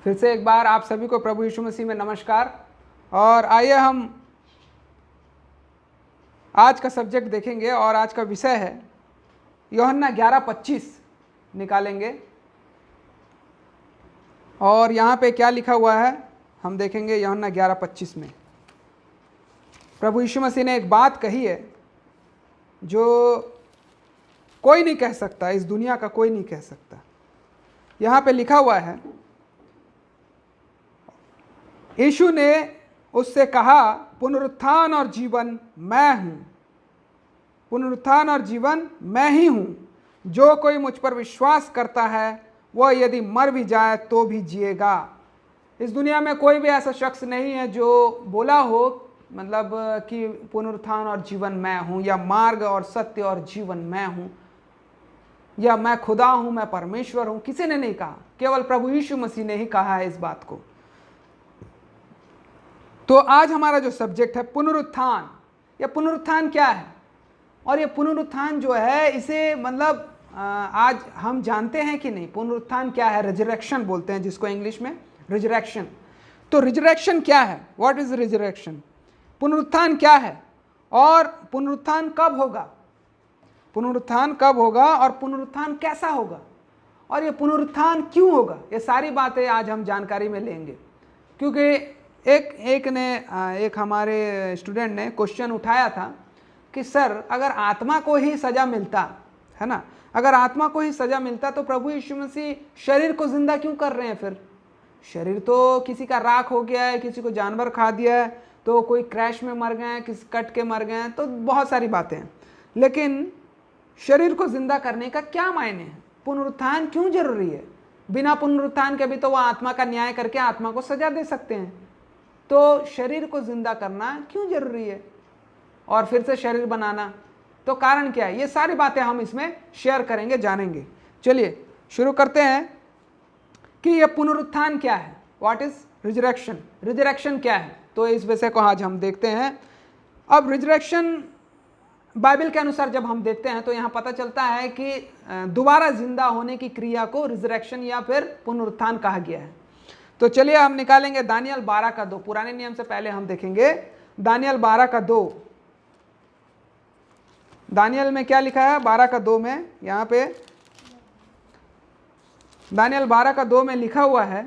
फिर से एक बार आप सभी को प्रभु यीशु मसीह में नमस्कार। और आइए हम आज का सब्जेक्ट देखेंगे और आज का विषय है यूहन्ना 11:25 निकालेंगे। और यहाँ पे क्या लिखा हुआ है हम देखेंगे। यूहन्ना 11:25 में प्रभु यीशु मसीह ने एक बात कही है जो कोई नहीं कह सकता, इस दुनिया का कोई नहीं कह सकता। यहाँ पे लिखा हुआ है, यीशु ने उससे कहा, पुनरुत्थान और जीवन मैं हूँ, पुनरुत्थान और जीवन मैं ही हूँ। जो कोई मुझ पर विश्वास करता है वह यदि मर भी जाए तो भी जिएगा। इस दुनिया में कोई भी ऐसा शख्स नहीं है जो बोला हो मतलब कि पुनरुत्थान और जीवन मैं हूँ, या मार्ग और सत्य और जीवन मैं हूँ, या मैं खुदा हूँ, मैं परमेश्वर हूँ। किसी ने नहीं कहा, केवल प्रभु यीशु मसीह ने ही कहा है इस बात को। तो आज हमारा जो सब्जेक्ट है पुनरुत्थान, या पुनरुत्थान क्या है। और ये पुनरुत्थान जो है इसे मतलब आज हम जानते हैं कि नहीं पुनरुत्थान क्या है। रिजरेक्शन बोलते हैं जिसको इंग्लिश में, रिजरेक्शन। तो रिजरेक्शन क्या है, व्हाट इज रिजरेक्शन, पुनरुत्थान क्या है और पुनरुत्थान कब होगा, पुनरुत्थान कब होगा और पुनरुत्थान कैसा होगा, और ये पुनरुत्थान क्यों होगा। ये सारी बातें आज हम जानकारी में लेंगे। क्योंकि एक हमारे स्टूडेंट ने क्वेश्चन उठाया था कि सर अगर आत्मा को ही सज़ा मिलता है ना, अगर आत्मा को ही सज़ा मिलता तो प्रभु यीशु मसीह शरीर को जिंदा क्यों कर रहे हैं। फिर शरीर तो किसी का राख हो गया है, किसी को जानवर खा दिया है, तो कोई क्रैश में मर गए हैं, किसी कट के मर गए हैं, तो बहुत सारी बातें हैं। लेकिन शरीर को जिंदा करने का क्या मायने हैं, पुनरुत्थान क्यों जरूरी है। बिना पुनरुत्थान के भी तो वह आत्मा का न्याय करके आत्मा को सजा दे सकते हैं। तो शरीर को जिंदा करना क्यों जरूरी है और फिर से शरीर बनाना, तो कारण क्या है। ये सारी बातें हम इसमें शेयर करेंगे, जानेंगे। चलिए शुरू करते हैं कि यह पुनरुत्थान क्या है, व्हाट इज रिजरेक्शन, रिजरेक्शन क्या है। तो इस विषय को आज हम देखते हैं। अब रिजरेक्शन बाइबल के अनुसार जब हम देखते हैं तो यहाँ पता चलता है कि दोबारा जिंदा होने की क्रिया को रिजरेक्शन या फिर पुनरुत्थान कहा गया है। तो चलिए हम निकालेंगे दानियल 12:2। पुराने नियम से पहले हम देखेंगे दानियल 12:2। दानियल में क्या लिखा है 12:2 में, यहाँ पे दानियल 12:2 में लिखा हुआ है,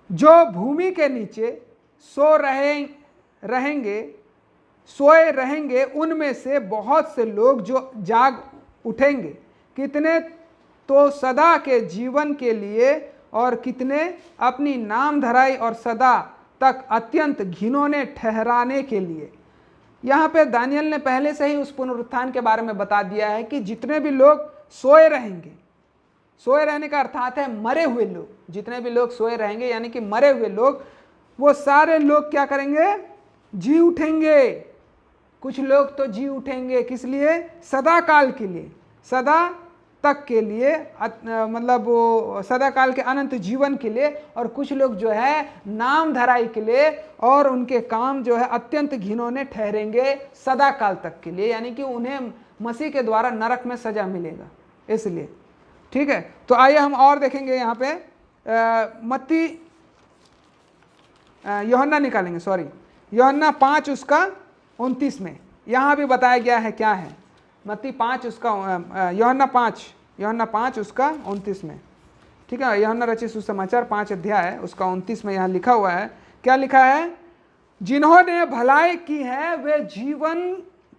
जो भूमि के नीचे सोए रहेंगे उनमें से बहुत से लोग जो जाग उठेंगे, कितने तो सदा के जीवन के लिए और कितने अपनी नाम धराई और सदा तक अत्यंत घिनौने ठहराने के लिए। यहाँ पे दानियल ने पहले से ही उस पुनरुत्थान के बारे में बता दिया है कि जितने भी लोग सोए रहेंगे, सोए रहने का अर्थात है मरे हुए लोग, जितने भी लोग सोए रहेंगे यानी कि मरे हुए लोग, वो सारे लोग क्या करेंगे, जी उठेंगे। कुछ लोग तो जी उठेंगे, किस लिए, सदा काल के लिए, सदा तक के लिए, मतलब वो सदा काल के अनंत जीवन के लिए। और कुछ लोग जो है नाम धराई के लिए, और उनके काम जो है अत्यंत घिनौने ठहरेंगे सदा काल तक के लिए, यानी कि उन्हें मसीह के द्वारा नरक में सजा मिलेगा इसलिए। ठीक है, तो आइए हम और देखेंगे यहाँ पे मत्ती यूहन्ना निकालेंगे, सॉरी यूहन्ना 5 उसका 29 में यहाँ भी बताया गया है क्या है। मत्ती 5 उसका यूहन्ना 5 उसका 29 में। ठीक है, यूहन्ना रचित सुसमाचार 5 अध्याय उसका 29 में यहाँ लिखा हुआ है, क्या लिखा है, जिन्होंने भलाई की है वे जीवन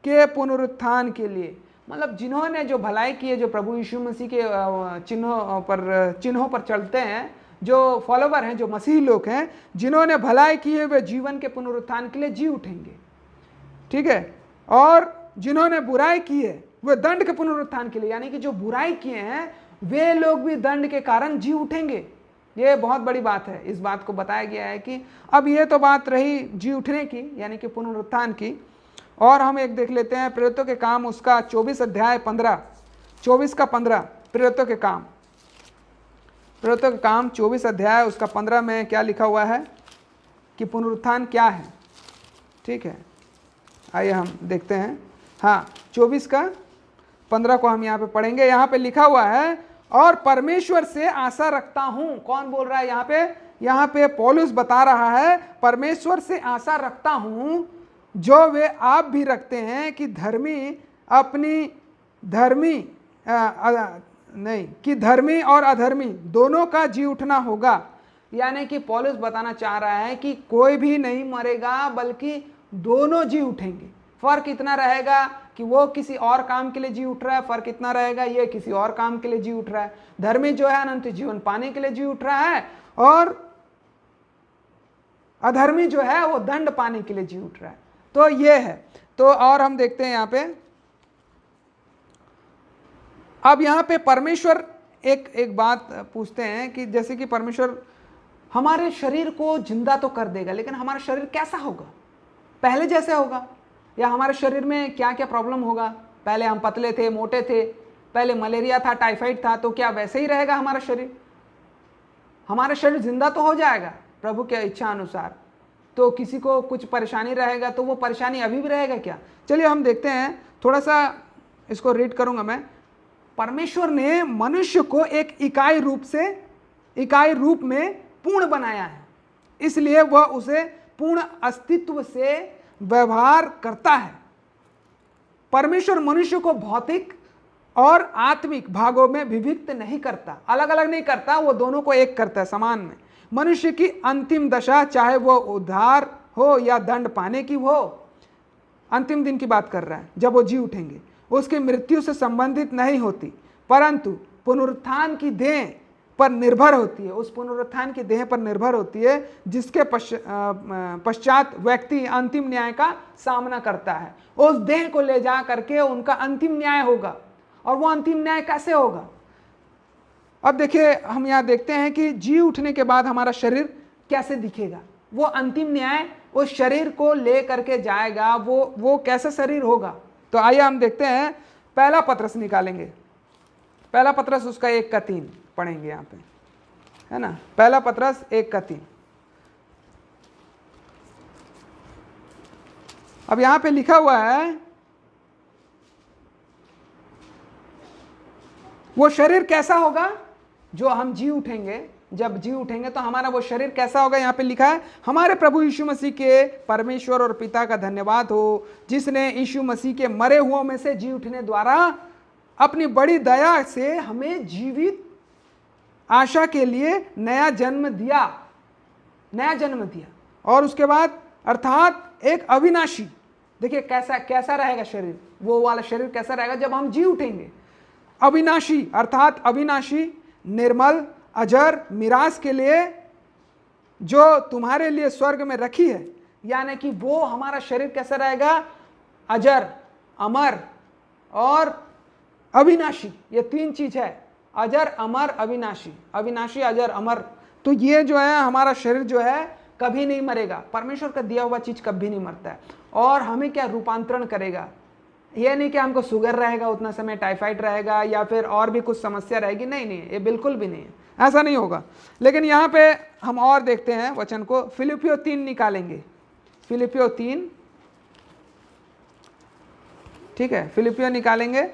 के पुनरुत्थान के लिए। मतलब जिन्होंने जो भलाई की है, जो प्रभु यीशु मसीह के चिन्हों पर चलते हैं, जो फॉलोवर हैं, जो मसीही लोग हैं, जिन्होंने भलाई की है वे जीवन के पुनरुत्थान के लिए जी उठेंगे। ठीक है, और जिन्होंने बुराई की है वे दंड के पुनरुत्थान के लिए, यानी कि जो बुराई किए हैं वे लोग भी दंड के कारण जी उठेंगे। ये बहुत बड़ी बात है, इस बात को बताया गया है कि अब ये तो बात रही जी उठने की यानी कि पुनरुत्थान की। और हम एक देख लेते हैं प्रेरितों के काम उसका 24 अध्याय 15, 24 का 15, प्रेरितों के काम 24 अध्याय उसका 15 में क्या लिखा हुआ है कि पुनरुत्थान क्या है। ठीक है, आइए हम देखते हैं। हाँ, 24 का 15 को हम यहाँ पे पढ़ेंगे। यहाँ पे लिखा हुआ है, और परमेश्वर से आशा रखता हूं। कौन बोल रहा है यहाँ पे? यहाँ पे पौलुस बता रहा है, परमेश्वर से आशा रखता हूं जो वे आप भी रखते हैं कि धर्मी और अधर्मी दोनों का जी उठना होगा। यानी कि पौलुस बताना चाह रहा है कि कोई भी नहीं मरेगा, बल्कि दोनों जी उठेंगे। फर्क इतना रहेगा कि वो किसी और काम के लिए जी उठ रहा है, फर्क इतना रहेगा ये किसी और काम के लिए जी उठ रहा है। धर्मी जो है अनंत जीवन पाने के लिए जी उठ रहा है, और अधर्मी जो है वो दंड पाने के लिए जी उठ रहा है। तो ये है। तो और हम देखते हैं यहाँ पे, अब यहाँ पे परमेश्वर एक बात पूछते हैं कि जैसे कि परमेश्वर हमारे शरीर को जिंदा तो कर देगा, लेकिन हमारा शरीर कैसा होगा? पहले जैसे होगा, या हमारे शरीर में क्या क्या प्रॉब्लम होगा? पहले हम पतले थे, मोटे थे, पहले मलेरिया था, टाइफाइड था, तो क्या वैसे ही रहेगा हमारा शरीर? हमारा शरीर जिंदा तो हो जाएगा प्रभु के इच्छा अनुसार। तो किसी को कुछ परेशानी रहेगा तो वो परेशानी अभी भी रहेगा क्या? चलिए हम देखते हैं, थोड़ा सा इसको रीड करूंगा मैं। परमेश्वर ने मनुष्य को एक इकाई रूप में पूर्ण बनाया है, इसलिए वह उसे पूर्ण अस्तित्व से व्यवहार करता है। परमेश्वर मनुष्य को भौतिक और आत्मिक भागों में विभक्त नहीं करता, अलग अलग नहीं करता, वो दोनों को एक करता है समान में। मनुष्य की अंतिम दशा, चाहे वो उद्धार हो या दंड पाने की हो, अंतिम दिन की बात कर रहा है जब वो जी उठेंगे, उसकी मृत्यु से संबंधित नहीं होती, परंतु पुनरुत्थान की देह पर निर्भर होती है। उस पुनरुत्थान की देह पर निर्भर होती है जिसके पश्चात व्यक्ति अंतिम न्याय का सामना करता है। उस देह को ले जा करके उनका अंतिम न्याय होगा। और वो अंतिम न्याय कैसे होगा? अब देखिए, हम यहाँ देखते हैं कि जी उठने के बाद हमारा शरीर कैसे दिखेगा। वो अंतिम न्याय उस शरीर को ले करके जाएगा, वो कैसा शरीर होगा। तो आइए हम देखते हैं, पहला पत्रस निकालेंगे। पहला पत्रस उसका 1-3 पढ़ेंगे यहाँ पे, है ना। पहला पत्रस 1-3। अब यहाँ पे लिखा हुआ है, वो शरीर कैसा होगा जो हम जी उठेंगे। जब जी उठेंगे तो हमारा वो शरीर कैसा होगा? यहाँ पे लिखा है, हमारे प्रभु यीशु मसीह के परमेश्वर और पिता का धन्यवाद हो, जिसने यीशु मसीह के मरे हुओं में से जी उठने द्वारा अपनी बड़ी दया से हमें जीवित आशा के लिए नया जन्म दिया। और उसके बाद अर्थात एक अविनाशी, देखिए कैसा रहेगा शरीर, वो वाला शरीर कैसा रहेगा जब हम जी उठेंगे। अविनाशी अर्थात अविनाशी, निर्मल, अजर मिरास के लिए जो तुम्हारे लिए स्वर्ग में रखी है। यानी कि वो हमारा शरीर कैसा रहेगा? अजर, अमर और अविनाशी। ये 3 चीज है, अजर, अमर, अविनाशी। अविनाशी, अजर, अमर। तो ये जो है हमारा शरीर जो है कभी नहीं मरेगा। परमेश्वर का दिया हुआ चीज कभी नहीं मरता है। और हमें क्या रूपांतरण करेगा? ये नहीं कि हमको शुगर रहेगा उतना समय, टाइफाइड रहेगा, या फिर और भी कुछ समस्या रहेगी। नहीं, ये बिल्कुल भी नहीं है, ऐसा नहीं होगा। लेकिन यहाँ पे हम और देखते हैं वचन को, फिलिपियो 3 निकालेंगे। फिलिपियो 3, ठीक है, फिलिपियो निकालेंगे,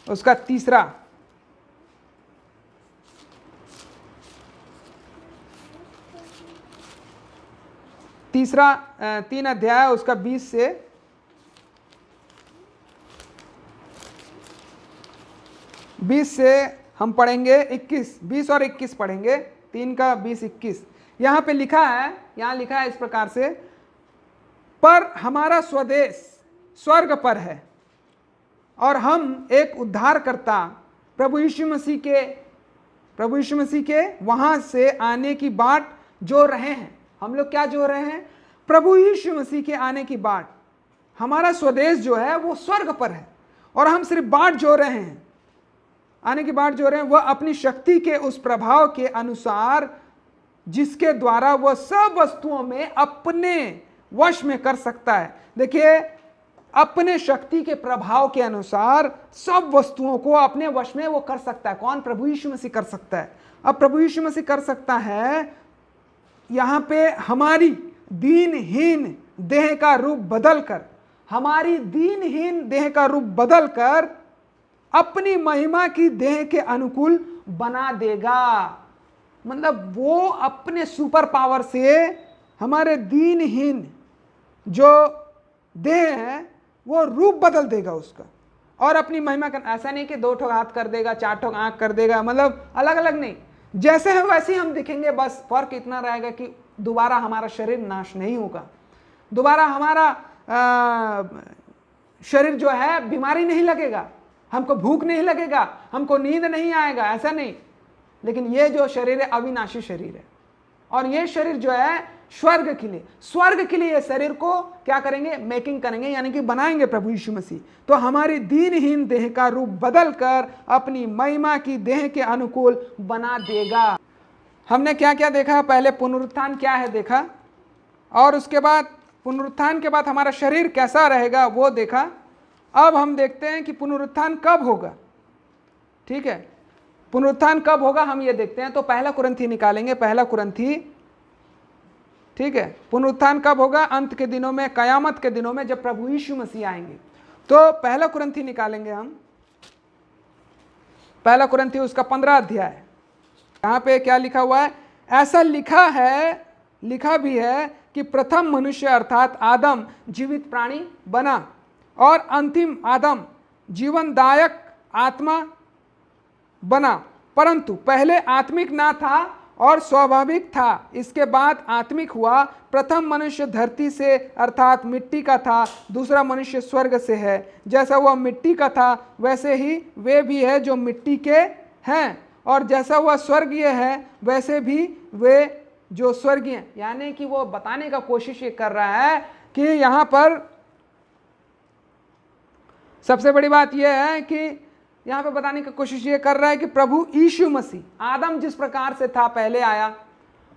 उसका तीसरा 3 अध्याय, उसका 20 से हम पढ़ेंगे 21, 20 और 21 पढ़ेंगे। 3 का 20, 21 यहाँ पे लिखा है। यहाँ लिखा है इस प्रकार से, पर हमारा स्वदेश स्वर्ग पर है और हम एक उद्धारकर्ता प्रभु यीशु मसीह के वहां से आने की बाट जो रहे हैं। हम लोग क्या जो रहे हैं? प्रभु यीशु मसीह के आने की बाट। हमारा स्वदेश जो है वो स्वर्ग पर है, और हम सिर्फ बाट जो रहे हैं, आने की बाट जो रहे हैं, वह अपनी शक्ति के उस प्रभाव के अनुसार जिसके द्वारा वह सब वस्तुओं में अपने वश में कर सकता है। देखिए, अपने शक्ति के प्रभाव के अनुसार सब वस्तुओं को अपने वश में वो कर सकता है। कौन? प्रभु यीशु मसीह कर सकता है। अब प्रभु यीशु मसीह कर सकता है, यहाँ पे हमारी दीनहीन देह का रूप बदलकर, अपनी महिमा की देह के अनुकूल बना देगा। मतलब वो अपने सुपर पावर से हमारे दीनहीन जो देह है वो रूप बदल देगा उसका, और अपनी महिमा का। ऐसा नहीं कि 2 ठो हाथ कर देगा, 4 ठो आंख कर देगा, मतलब अलग अलग नहीं, जैसे है वैसे ही हम दिखेंगे। बस फर्क इतना रहेगा कि दोबारा हमारा शरीर नाश नहीं होगा, दोबारा हमारा शरीर जो है बीमारी नहीं लगेगा, हमको भूख नहीं लगेगा, हमको नींद नहीं आएगा, ऐसा नहीं। लेकिन ये जो शरीर है अविनाशी शरीर है, और ये शरीर जो है स्वर्ग के लिए ये शरीर को क्या करेंगे, मेकिंग करेंगे, यानी कि बनाएंगे प्रभु यीशु मसीह। तो हमारी दीनहीन देह का रूप बदल कर अपनी महिमा की देह के अनुकूल बना देगा। हमने क्या क्या देखा, पहले पुनरुत्थान क्या है देखा, और उसके बाद पुनरुत्थान के बाद हमारा शरीर कैसा रहेगा वो देखा। अब हम देखते हैं कि पुनरुत्थान कब होगा। ठीक है, पुनरुत्थान कब होगा हम ये देखते हैं। तो पहला कुरिन्थी निकालेंगे, पहला कुरिन्थी। ठीक है, पुनरुत्थान कब होगा, अंत के दिनों में, कयामत के दिनों में, जब प्रभु यीशु मसीह आएंगे। तो पहला कुरिन्थी निकालेंगे हम, पहला कुरिन्थी उसका 15 अध्याय। यहाँ पे क्या लिखा हुआ है, ऐसा लिखा भी है कि प्रथम मनुष्य अर्थात आदम जीवित प्राणी बना, और अंतिम आदम जीवनदायक आत्मा बना, परंतु पहले आत्मिक ना था और स्वाभाविक था, इसके बाद आत्मिक हुआ। प्रथम मनुष्य धरती से अर्थात मिट्टी का था, दूसरा मनुष्य स्वर्ग से है। जैसा वह मिट्टी का था वैसे ही वे भी है जो मिट्टी के हैं, और जैसा वह स्वर्गीय है वैसे भी वे जो स्वर्गीय। यानी कि वो बताने का कोशिश ये कर रहा है कि यहाँ पर सबसे बड़ी बात यह है कि यहाँ पे बताने की कोशिश ये कर रहा है कि प्रभु यीशु मसीह आदम जिस प्रकार से था पहले आया,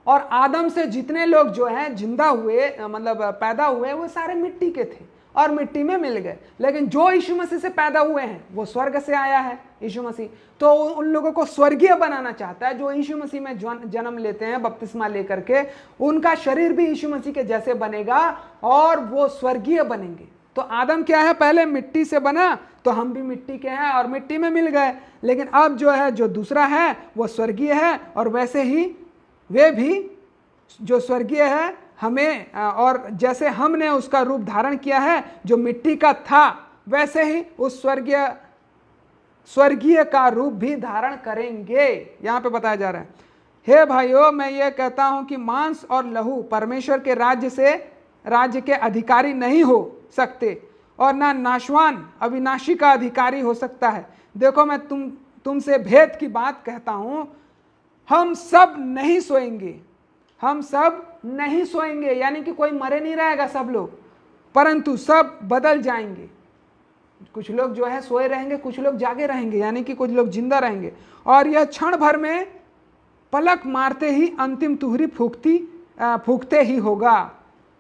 और आदम से जितने लोग जो हैं जिंदा हुए, मतलब पैदा हुए, वो सारे मिट्टी के थे और मिट्टी में मिल गए। लेकिन जो यीशु मसीह से पैदा हुए हैं वो स्वर्ग से आया है यीशु मसीह, तो उन लोगों को स्वर्गीय बनाना चाहता है। जो यीशु मसीह में जन्म लेते हैं बपतिस्मा लेकर के, उनका शरीर भी यीशु मसीह के जैसे बनेगा और वो स्वर्गीय बनेंगे। तो आदम क्या है, पहले मिट्टी से बना, तो हम भी मिट्टी के हैं और मिट्टी में मिल गए। लेकिन अब जो है, जो दूसरा है वो स्वर्गीय है, और वैसे ही वे भी जो स्वर्गीय है हमें, और जैसे हमने उसका रूप धारण किया है जो मिट्टी का था, वैसे ही उस स्वर्गीय का रूप भी धारण करेंगे। यहाँ पे बताया जा रहा है, हे भाइयों, मैं ये कहता हूं कि मांस और लहू परमेश्वर के राज्य के अधिकारी नहीं हो सकते, और ना नाशवान अविनाशी का अधिकारी हो सकता है। देखो, मैं तुमसे भेद की बात कहता हूं, हम सब नहीं सोएंगे, हम सब नहीं सोएंगे, यानी कि कोई मरे नहीं रहेगा सब लोग, परंतु सब बदल जाएंगे। कुछ लोग जो है सोए रहेंगे, कुछ लोग जागे रहेंगे, यानी कि कुछ लोग जिंदा रहेंगे। और यह क्षण भर में पलक मारते ही अंतिम तुहरी फूकते ही होगा,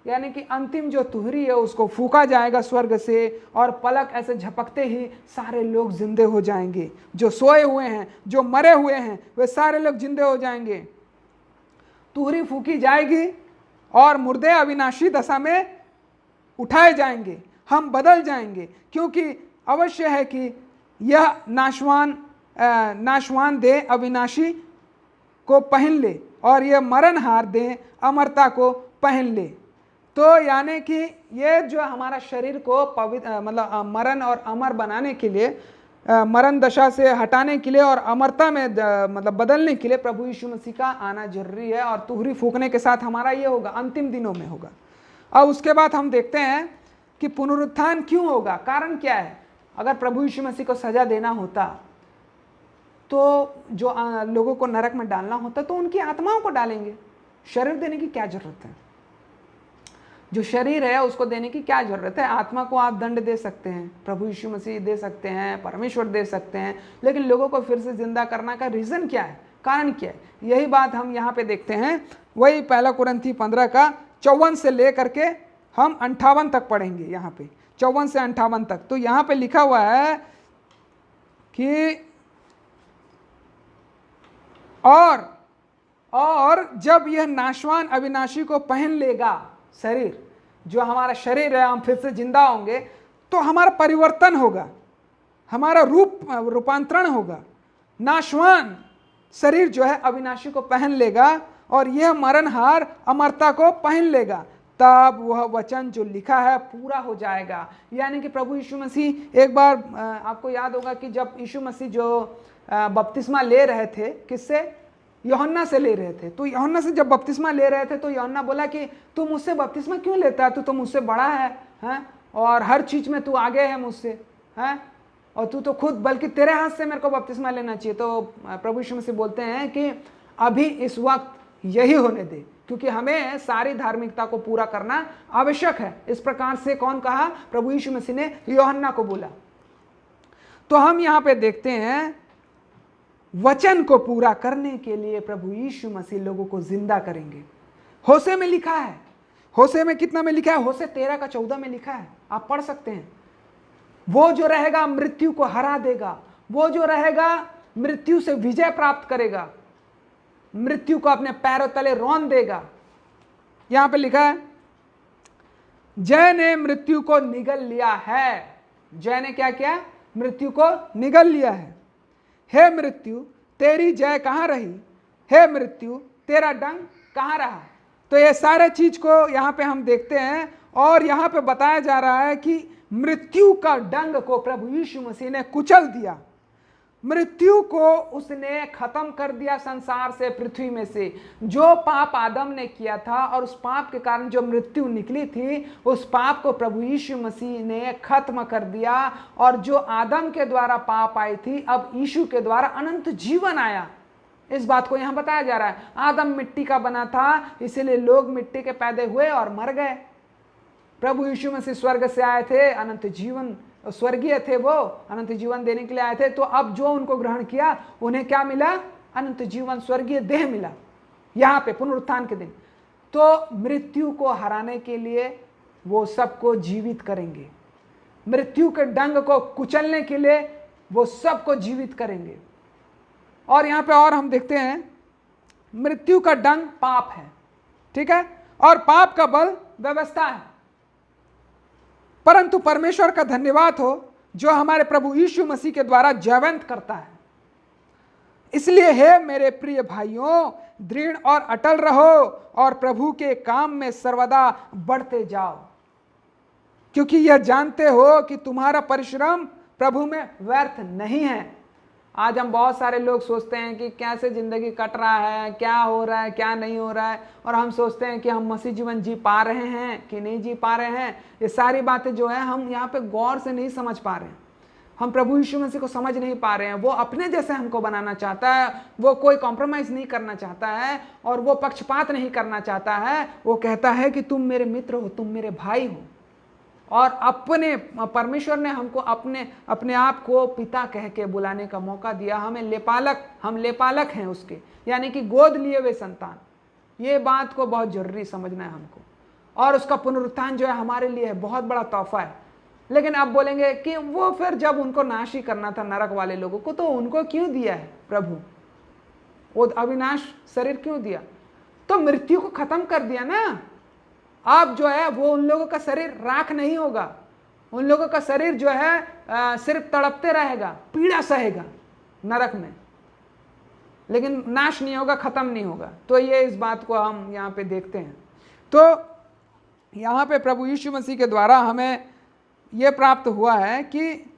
यानी कि अंतिम जो तुहरी है उसको फूका जाएगा स्वर्ग से, और पलक ऐसे झपकते ही सारे लोग जिंदे हो जाएंगे। जो सोए हुए हैं, जो मरे हुए हैं, वे सारे लोग जिंदे हो जाएंगे। तुहरी फूकी जाएगी और मुर्दे अविनाशी दशा में उठाए जाएंगे, हम बदल जाएंगे, क्योंकि अवश्य है कि यह नाशवान देह अविनाशी को पहन ले, और यह मरणहार देह अमरता को पहन ले। तो यानी कि ये जो हमारा शरीर को पवित्र, मतलब मरण और अमर बनाने के लिए, मरण दशा से हटाने के लिए और अमरता में मतलब बदलने के लिए प्रभु यीशु मसीह का आना जरूरी है। और तुहरी फूकने के साथ हमारा ये होगा, अंतिम दिनों में होगा। अब उसके बाद हम देखते हैं कि पुनरुत्थान क्यों होगा, कारण क्या है। अगर प्रभु यीशु मसीह को सजा देना होता, तो जो लोगों को नरक में डालना होता, तो उनकी आत्माओं को डालेंगे, शरीर देने की क्या जरूरत है। जो शरीर है उसको देने की क्या जरूरत है। आत्मा को आप दंड दे सकते हैं, प्रभु यीशु मसीह दे सकते हैं, परमेश्वर दे सकते हैं, लेकिन लोगों को फिर से जिंदा करना का रीजन क्या है, कारण क्या है। यही बात हम यहाँ पे देखते हैं। वही पहला कुरिन्थी 15 का 54 से लेकर के हम 58 तक पढ़ेंगे। यहाँ पे 54 से 58 तक। तो यहाँ पे लिखा हुआ है कि और जब यह नाशवान अविनाशी को पहन लेगा, शरीर जो हमारा शरीर है, हम फिर से जिंदा होंगे, तो हमारा परिवर्तन होगा, हमारा रूपांतरण होगा, नाशवान शरीर जो है अविनाशी को पहन लेगा और यह मरणहार अमरता को पहन लेगा, तब वह वचन जो लिखा है पूरा हो जाएगा। यानी कि प्रभु यीशु मसीह, एक बार आपको याद होगा कि जब यीशु मसीह जो बपतिस्मा ले रहे थे, किससे? यूहन्ना से ले रहे थे। तो यूहन्ना से जब बपतिस्मा ले रहे थे तो यूहन्ना बोला कि तू मुझसे बपतिस्मा क्यों लेता है, तू तो मुझसे बड़ा है, हैं? और हर चीज में तू आगे है मुझसे, हैं? और तू तो खुद, बल्कि तेरे हाथ से मेरे को बपतिस्मा लेना चाहिए। तो प्रभु यीशु मसीह बोलते हैं कि अभी इस वक्त यही होने दे, क्योंकि हमें सारी धार्मिकता को पूरा करना आवश्यक है। इस प्रकार से कौन कहा? प्रभु यीशु मसीह ने यूहन्ना को बोला। तो हम यहां पे देखते हैं वचन को पूरा करने के लिए प्रभु यीशु मसीह लोगों को जिंदा करेंगे। होशे में लिखा है, होशे में कितना में लिखा है? होशे 13:14 में लिखा है, आप पढ़ सकते हैं। वो जो रहेगा मृत्यु को हरा देगा, वो जो रहेगा मृत्यु से विजय प्राप्त करेगा, मृत्यु को अपने पैरों तले रौंद देगा। यहां पे लिखा है, जय ने मृत्यु को निगल लिया है। जय ने क्या किया? मृत्यु को निगल लिया है। हे मृत्यु तेरी जय कहां रही? हे मृत्यु तेरा डंक कहां रहा? तो ये सारे चीज को यहाँ पे हम देखते हैं और यहाँ पे बताया जा रहा है कि मृत्यु का डंक को प्रभु यीशु मसीह ने कुचल दिया, मृत्यु को उसने खत्म कर दिया संसार से, पृथ्वी में से। जो पाप आदम ने किया था और उस पाप के कारण जो मृत्यु निकली थी, उस पाप को प्रभु यीशु मसीह ने खत्म कर दिया। और जो आदम के द्वारा पाप आई थी, अब यीशु के द्वारा अनंत जीवन आया। इस बात को यहां बताया जा रहा है। आदम मिट्टी का बना था, इसीलिए लोग मिट्टी के पैदा हुए और मर गए। प्रभु यीशु मसीह स्वर्ग से आए थे, अनंत जीवन, स्वर्गीय थे, वो अनंत जीवन देने के लिए आए थे। तो अब जो उनको ग्रहण किया उन्हें क्या मिला? अनंत जीवन, स्वर्गीय देह मिला यहां पे पुनरुत्थान के दिन। तो मृत्यु को हराने के लिए वो सबको जीवित करेंगे, मृत्यु के डंक को कुचलने के लिए वो सबको जीवित करेंगे। और यहां पे और हम देखते हैं, मृत्यु का डंक पाप है, ठीक है, और पाप का बल व्यवस्था है। परंतु परमेश्वर का धन्यवाद हो जो हमारे प्रभु यीशु मसीह के द्वारा जयवंत करता है। इसलिए हे मेरे प्रिय भाइयों, दृढ़ और अटल रहो और प्रभु के काम में सर्वदा बढ़ते जाओ, क्योंकि यह जानते हो कि तुम्हारा परिश्रम प्रभु में व्यर्थ नहीं है। आज हम बहुत सारे लोग सोचते हैं कि कैसे जिंदगी कट रहा है, क्या हो रहा है, क्या नहीं हो रहा है, और हम सोचते हैं कि हम मसीह जीवन जी पा रहे हैं कि नहीं जी पा रहे हैं। ये सारी बातें जो है हम यहाँ पे गौर से नहीं समझ पा रहे हैं। हम प्रभु यीशु मसीह को समझ नहीं पा रहे हैं। वो अपने जैसे हमको बनाना चाहता है, वो कोई कॉम्प्रोमाइज नहीं करना चाहता है और वो पक्षपात नहीं करना चाहता है। वो कहता है कि तुम मेरे मित्र हो, तुम मेरे भाई हो। और अपने परमेश्वर ने हमको अपने आप को पिता कह के बुलाने का मौका दिया। हम लेपालक हैं उसके, यानी कि गोद लिए हुए संतान। ये बात को बहुत जरूरी समझना है हमको। और उसका पुनरुत्थान जो है हमारे लिए है बहुत बड़ा तोहफा है। लेकिन अब बोलेंगे कि वो फिर जब उनको नाश ही करना था नरक वाले लोगों को, तो उनको क्यों दिया है प्रभु? वो अविनाश शरीर क्यों दिया? तो मृत्यु को खत्म कर दिया ना। अब जो है वो उन लोगों का शरीर राख नहीं होगा, उन लोगों का शरीर जो है सिर्फ तड़पते रहेगा, पीड़ा सहेगा नरक में, लेकिन नाश नहीं होगा, खत्म नहीं होगा। तो ये इस बात को हम यहाँ पे देखते हैं। तो यहाँ पे प्रभु यीशु मसीह के द्वारा हमें ये प्राप्त हुआ है कि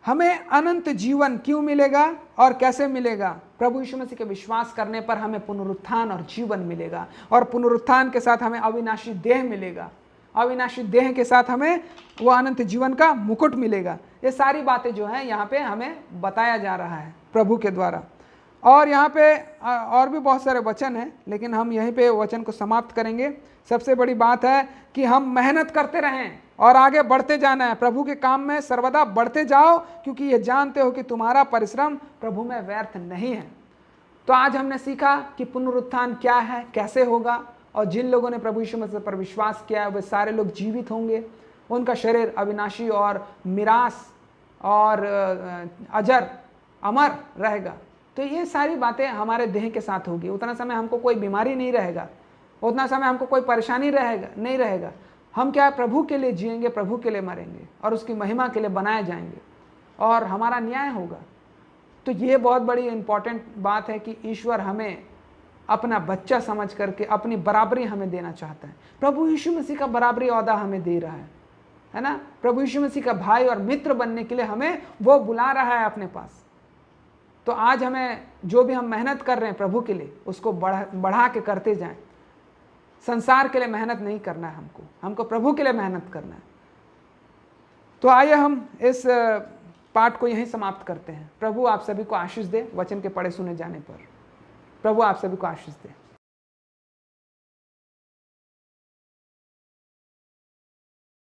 हमें अनंत जीवन क्यों मिलेगा और कैसे मिलेगा? प्रभु यीशु मसीह के विश्वास करने पर हमें पुनरुत्थान और जीवन मिलेगा, और पुनरुत्थान के साथ हमें अविनाशी देह मिलेगा, अविनाशी देह के साथ हमें वो अनंत जीवन का मुकुट मिलेगा। ये सारी बातें जो हैं यहाँ पे हमें बताया जा रहा है प्रभु के द्वारा। और यहाँ पे और भी बहुत सारे वचन हैं, लेकिन हम यहीं पे वचन को समाप्त करेंगे। सबसे बड़ी बात है कि हम मेहनत करते रहें और आगे बढ़ते जाना है। प्रभु के काम में सर्वदा बढ़ते जाओ, क्योंकि ये जानते हो कि तुम्हारा परिश्रम प्रभु में व्यर्थ नहीं है। तो आज हमने सीखा कि पुनरुत्थान क्या है, कैसे होगा, और जिन लोगों ने प्रभु यीशु मसीह पर विश्वास किया है वे सारे लोग जीवित होंगे। उनका शरीर अविनाशी और मिरास और अजर अमर रहेगा। तो ये सारी बातें हमारे देह के साथ होगी। उतना समय हमको कोई बीमारी नहीं रहेगा, उतना समय हमको कोई परेशानी नहीं रहेगा। हम क्या प्रभु के लिए जिएंगे, प्रभु के लिए मरेंगे और उसकी महिमा के लिए बनाए जाएंगे। और हमारा न्याय होगा। तो ये बहुत बड़ी इंपॉर्टेंट बात है कि ईश्वर हमें अपना बच्चा समझ करके अपनी बराबरी हमें देना चाहता है। प्रभु यीशु मसीह का बराबरी ओहदा हमें दे रहा है ना। प्रभु यीशु मसीह का भाई और मित्र बनने के लिए हमें वो बुला रहा है अपने पास। तो आज हमें जो भी हम मेहनत कर रहे हैं प्रभु के लिए, उसको बढ़ा के करते जाएं। संसार के लिए मेहनत नहीं करना है हमको प्रभु के लिए मेहनत करना है। तो आइए हम इस पाठ को यहीं समाप्त करते हैं। प्रभु आप सभी को आशीष दे वचन के पढ़े सुने जाने पर। प्रभु आप सभी को आशीष दे।